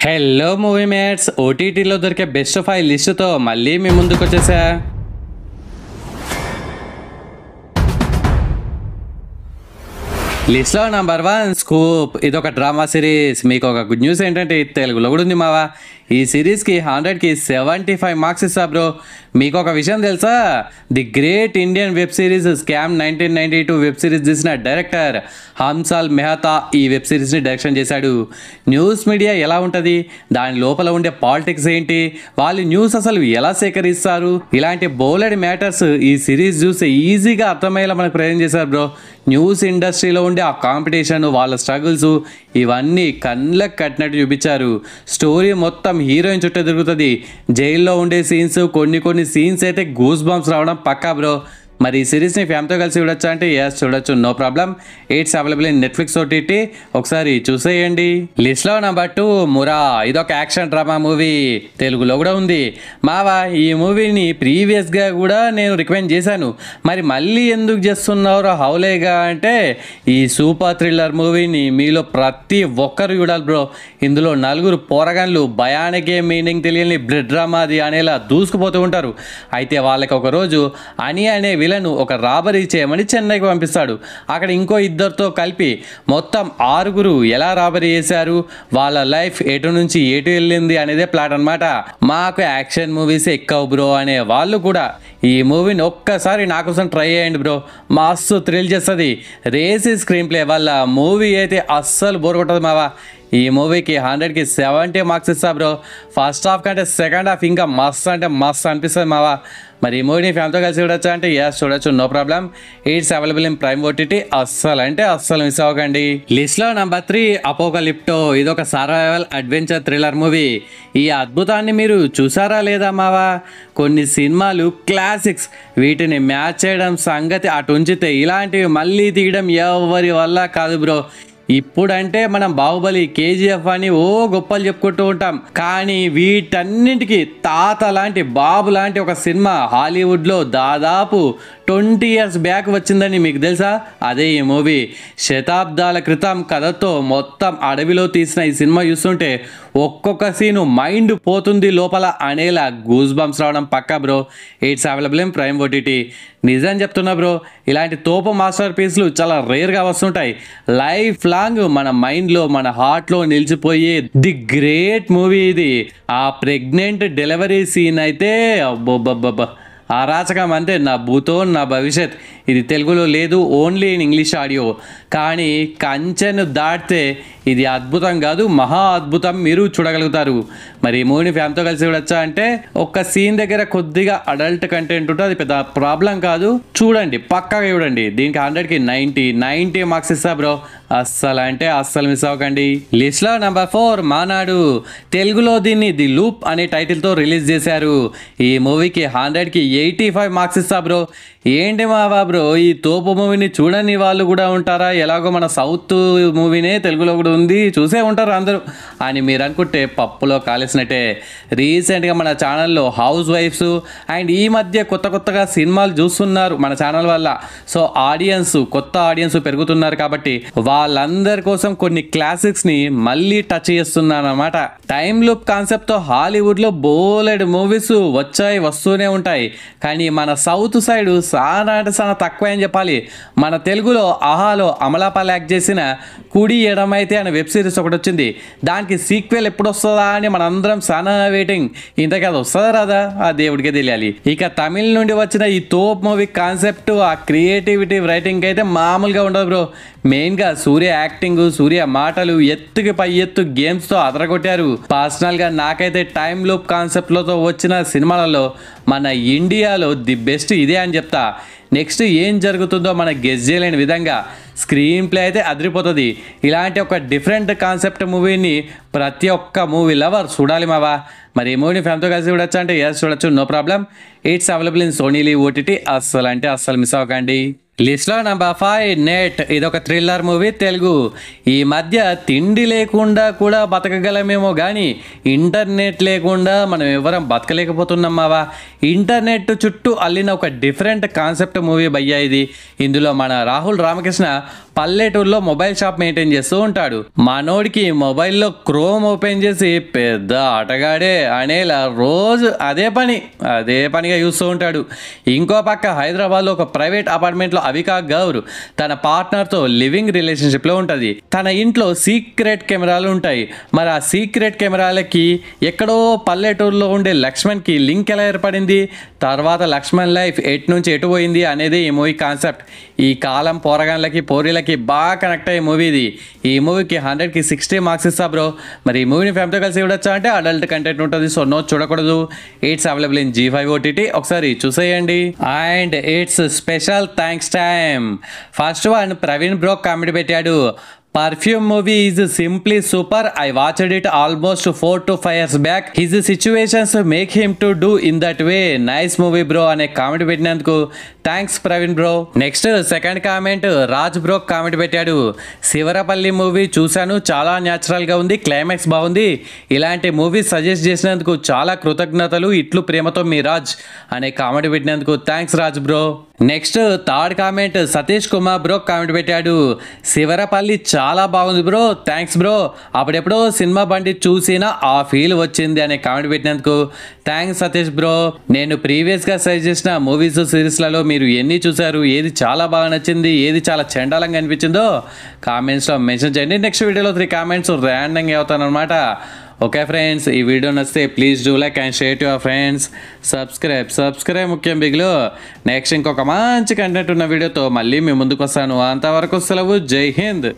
Hello movie mates, ఓటీటీలో దొరికే best 5 లిస్టుతో మళ్ళీ మీ ముందుకు వచ్చేసా. లిస్ట్లో నంబర్ 1 స్కూప్. ఇది ఒక డ్రామా సిరీస్. మీకు ఒక గుడ్ న్యూస్ ఏంటంటే తెలుగులో కూడా ఉంది మావా. ఈ సిరీస్కి 100కి 75 మార్క్స్ ఇస్తా బ్రో. మీకు ఒక విషయం తెలుసా? The great Indian web series scam 1992 web series తీసిన డైరెక్టర్ హంసాల్ మెహతా ఈ వెబ్ సిరీస్ని డైరెక్షన్ చేశాడు. న్యూస్ మీడియా ఎలా ఉంటుంది, దాని లోపల ఉండే పాలిటిక్స్ ఏంటి, వాళ్ళు న్యూస్ అసలు ఎలా సేకరిస్తారు, ఇలాంటి బోలెడ్ మ్యాటర్స్ ఈ సిరీస్ చూస్తే ఈజీగా అర్థమయ్యేలా మనకు ప్రజెంట్ చేశారు బ్రో. న్యూస్ ఇండస్ట్రీలో ఉండే ఆ కాంపిటీషన్, వాళ్ళ స్ట్రగుల్స్ ఇవన్నీ కళ్ళకు కట్టినట్టు చూపించారు. స్టోరీ మొత్తం హీరోయిన్ చుట్టూ తిరుగుతుంది. జైల్లో ఉండే సీన్స్, కొన్ని సీన్స్ అయితే గూస్ బంప్స్ రావడం పక్కా బ్రో. మరి ఈ సిరీస్ని ఫ్యామిలీతో కలిసి చూడొచ్చా అంటే ఎస్ చూడొచ్చు, no problem. It's available in Netflix OTT. ఒకసారి చూసేయండి. లిస్ట్లో నెంబర్ 2 మురా. ఇదొక యాక్షన్ డ్రామా మూవీ. తెలుగులో కూడా ఉంది మావా. ఈ మూవీని ప్రీవియస్గా కూడా నేను రికమెండ్ చేశాను. మరి మళ్ళీ ఎందుకు చేస్తున్నారు హౌలేగా అంటే, ఈ సూపర్ థ్రిల్లర్ మూవీని మీలో ప్రతి ఒక్కరు చూడాలి బ్రో. ఇందులో నలుగురు పోరగాన్లు భయానికే మీనింగ్ తెలియని బ్రెడ్ డ్రామాది అనేలా దూసుకుపోతూ ఉంటారు. అయితే వాళ్ళకి ఒకరోజు అని అనే విలన్ ఒక రాబరీ చేయమని చెన్నైకి పంపిస్తాడు. అక్కడ ఇంకో ఇద్దరితో కలిపి మొత్తం 6 ఎలా రాబరీ చేశారు, వాళ్ళ లైఫ్ ఎటు నుంచి ఎటు వెళ్ళింది అనేదే ప్లాట్ అనమాట. మాకు యాక్షన్ మూవీస్ ఎక్కువ బ్రో అనే వాళ్ళు కూడా ఈ మూవీని ఒక్కసారి నా కోసం ట్రై చేయండి బ్రో. మస్తు థ్రిల్ చేస్తుంది. రేసీ స్క్రీన్ ప్లే వల్ల మూవీ అయితే అస్సలు బోర్ కొట్టదు మావా. ఈ మూవీకి 100కి 70 మార్క్స్ ఇస్తా బ్రో. ఫస్ట్ హాఫ్ కంటే సెకండ్ హాఫ్ ఇంకా మస్తు అంటే మస్తు అనిపిస్తుంది మావా. మరి ఈ మూవీని ఫ్యామిలీతో కలిసి చూడొచ్చా అంటే ఎస్ చూడొచ్చు, no problem. It's available in prime OTT. అస్సలు మిస్ అవ్వకండి. లిస్ట్లో నెంబర్ 3 అపోకలిప్టో. ఇదొక సర్వైవల్ అడ్వెంచర్ థ్రిల్లర్ మూవీ. ఈ అద్భుతాన్ని మీరు చూసారా లేదా మావా? కొన్ని సినిమాలు క్లాసిక్స్, వీటిని మ్యాచ్ చేయడం సంగతి అటు ఉంచితే ఇలాంటివి మళ్ళీ తీయడం ఎవరి వల్ల కాదు బ్రో. ఇప్పుడంటే మనం బాహుబలి, కేజీఎఫ్ అని గొప్పలు చెప్పుకుంటూ ఉంటాం. కానీ వీటన్నింటికి తాత లాంటి, బాబు లాంటి ఒక సినిమా హాలీవుడ్లో దాదాపు 20 years బ్యాక్ వచ్చిందని మీకు తెలుసా? అదే ఈ మూవీ. శతాబ్దాల క్రితం కథతో మొత్తం అడవిలో తీసిన ఈ సినిమా చూస్తుంటే ఒక్కొక్క సీను మైండ్ పోతుంది లోపల అనేలా గూస్ బంప్స్ రావడం పక్కా bro. It's available in prime OTT. నిజం చెప్తున్నా బ్రో, ఇలాంటి తోపు మాస్టర్ పీస్లు చాలా రేర్గా వస్తుంటాయి. లైఫ్ లాంగ్ మన మైండ్లో, మన హార్ట్లో నిలిచిపోయే ది గ్రేట్ మూవీ ఇది. ఆ ప్రెగ్నెంట్ డెలివరీ సీన్ అయితే అబ్బబ్బబ్బబ్బా అరాచకం, అంటే నా భూతో నా భవిష్యత్. ఇది తెలుగులో లేదు, ఓన్లీ ఇన్ ఇంగ్లీష్ ఆడియో. కానీ కంచెను దాటితే ఇది అద్భుతం కాదు, మహా అద్భుతం. మీరు చూడగలుగుతారు. మరి ఈ మూవీని ఫ్యామిలీతో కలిసి చూడొచ్చా అంటే, ఒక్క సీన్ దగ్గర కొద్దిగా అడల్ట్ కంటెంట్ ఉంటుంది, అది పెద్ద ప్రాబ్లం కాదు. చూడండి, పక్కాగా చూడండి. దీనికి 100కి 90 మార్క్స్ ఇస్తా బ్రో. అస్సలు మిస్ అవ్వకండి. లిస్ట్లో నెంబర్ 4 మానాడు. తెలుగులో దీన్ని ది లూప్ అనే టైటిల్తో రిలీజ్ చేశారు. ఈ మూవీకి 100కి 85 మార్క్స్ ఇస్తా బ్రో. ఏంటి మావా బ్రో, ఈ తోపు మూవీని చూడని వాళ్ళు కూడా ఉంటారా? ఎలాగో మన సౌత్ మూవీనే తెలుగులో కూడా ఉంది, చూసే ఉంటారు అందరూ అని మీరు అనుకుంటే పప్పులో కాలేసినట్టే. రీసెంట్గా మన ఛానల్లో హౌస్ వైఫ్స్ అండ్ ఈ మధ్య కొత్తగా సినిమాలు చూస్తున్నారు మన ఛానల్ వల్ల. సో కొత్త ఆడియన్స్ పెరుగుతున్నారు కాబట్టి వాళ్ళందరి కోసం కొన్ని క్లాసిక్స్ని మళ్ళీ టచ్ చేస్తున్నాను అనమాట. టైమ్ లూప్ కాన్సెప్ట్తో హాలీవుడ్లో బోలెడ్ మూవీస్ వస్తూనే ఉంటాయి. కానీ మన సౌత్ సైడ్ చాలా తక్కువ అని చెప్పాలి. మన తెలుగులో ఆహాలో అమలాపాల్ యాక్ట్ చేసిన కుడి ఎడమైతే అనే వెబ్ సిరీస్ ఒకటి వచ్చింది. దానికి సీక్వెల్ ఎప్పుడు వస్తుందా అని మనందరం చాలా వెయిటింగ్. ఇంతకీ అది వస్తుందా రాదా ఆ దేవుడికే తెలియాలి. ఇక తమిళ నుండి వచ్చిన ఈ తోప్ మూవీ కాన్సెప్ట్, ఆ క్రియేటివిటీ, రైటింగ్ అయితే మామూలుగా ఉండదు బ్రో. మెయిన్గా సూర్య యాక్టింగ్, సూర్య మాటలు ఎత్తుకి పై ఎత్తు గేమ్స్తో అదరగొట్టారు. పర్సనల్గా నాకైతే టైమ్ లూప్ కాన్సెప్ట్లతో వచ్చిన సినిమాలలో మన ఇండియాలో ది బెస్ట్ ఇదే అని చెప్తా. నెక్స్ట్ ఏం జరుగుతుందో మన గెస్ చేయలేని విధంగా స్క్రీన్ ప్లే అయితే అదిరిపోతుంది. ఇలాంటి ఒక డిఫరెంట్ కాన్సెప్ట్ మూవీని ప్రతి ఒక్క మూవీ లవర్ చూడాలి మావా. మరి ఈ మూవీని ఫ్యామిలీతో కలిసి చూడొచ్చా అంటే ఎస్ చూడొచ్చు, no problem. It's available in Sony LIV OTT. అస్సలు మిస్ అవ్వకండి. లిస్ట్లో నెంబర్ 5 నెట్. ఇదొక థ్రిల్లర్ మూవీ తెలుగు. ఈ మధ్య తిండి లేకుండా కూడా బతకగలమేమో కానీ ఇంటర్నెట్ లేకుండా మనం ఎవరం బతకలేకపోతున్నాం మావా. ఇంటర్నెట్ చుట్టూ అల్లిన ఒక డిఫరెంట్ కాన్సెప్ట్ మూవీ భయ్యా ఇది. ఇందులో మన రాహుల్ రామకృష్ణ పల్లెటూరులో మొబైల్ షాప్ మెయింటైన్ చేస్తూ ఉంటాడు. మనోడికి మొబైల్లో క్రోమ్ ఓపెన్ చేసి పెద్ద ఆటగాడే అనేలా రోజు అదే పనిగా చూస్తూ ఉంటాడు. ఇంకో పక్క హైదరాబాద్లో ఒక ప్రైవేట్ అపార్ట్మెంట్లో అవికా గౌర్ తన పార్ట్నర్తో లివింగ్ రిలేషన్షిప్లో ఉంటుంది. తన ఇంట్లో సీక్రెట్ కెమెరాలు ఉంటాయి. మరి ఆ సీక్రెట్ కెమెరాలకి ఎక్కడో పల్లెటూరులో ఉండే లక్ష్మణ్కి లింక్ ఎలా ఏర్పడింది, తర్వాత లక్ష్మణ్ లైఫ్ ఎటు నుంచి ఎటు పోయింది అనేది ఈ మూవీ కాన్సెప్ట్. ఈ కాలం పోరగాన్లకి పోరీలకి బాగా కనెక్ట్ అయ్యే మూవీ ఇది. ఈ మూవీకి 100కి 60 మార్క్స్ ఇస్తా బ్రో. మరి ఈ మూవీని ఫ్యామిలీతో కలిసి చూడొచ్చా అంటే అడల్ట్ కంటెంట్ ఉంటుంది, సో నో చూడకూడదు. It's available in G5 OTT. ఒకసారి చూసేయండి. And it's special thanks time. First one Praveen bro comedy పెట్టాడు. Perfume movie is simply super. I watched it almost 4 to 5 years back. His situations make him to do in that way. Nice movie bro అనే comment పెట్టినందుకు thanks Praveen bro. Next second comment Raj bro comment పెట్టాడు. Sivarapalli movie చూశాను, చాలా న్యాచురల్గా ఉంది, climax బాగుంది. ఇలాంటి movie suggest చేసినందుకు చాలా కృతజ్ఞతలు. ఇట్లు ప్రేమతో మీ రాజ్ అనే కామెంట్ పెట్టినందుకు thanks Raj bro. Next third comment Satish Kumar bro comment పెట్టాడు. శివరపల్లి చాలా బాగుంది బ్రో, థ్యాంక్స్ బ్రో. అప్పుడెప్పుడో సినిమా బండి చూసినా ఆ ఫీల్ వచ్చింది అనే కామెంట్ పెట్టినందుకు థ్యాంక్స్ సతీష్ బ్రో. నేను ప్రీవియస్గా సజెస్ట్ చేసిన మూవీస్ సిరీస్లలో మీరు ఎన్ని చూసారు, ఏది చాలా బాగా నచ్చింది, ఏది చాలా చండాలంగా అనిపించిందో కామెంట్స్లో మెన్షన్ చేయండి. నెక్స్ట్ వీడియోలో 3 కామెంట్స్ ర్యాండంగా అవుతాను అనమాట. ఓకే ఫ్రెండ్స్, ఈ వీడియో నచ్చితే please do like and share to your friends. Subscribe ముఖ్యం బిగులు. నెక్స్ట్ ఇంకొక మంచి కంటెంట్ ఉన్న వీడియోతో మళ్ళీ మీ ముందుకు వస్తాను. అంతవరకు సెలవు. జై హింద్.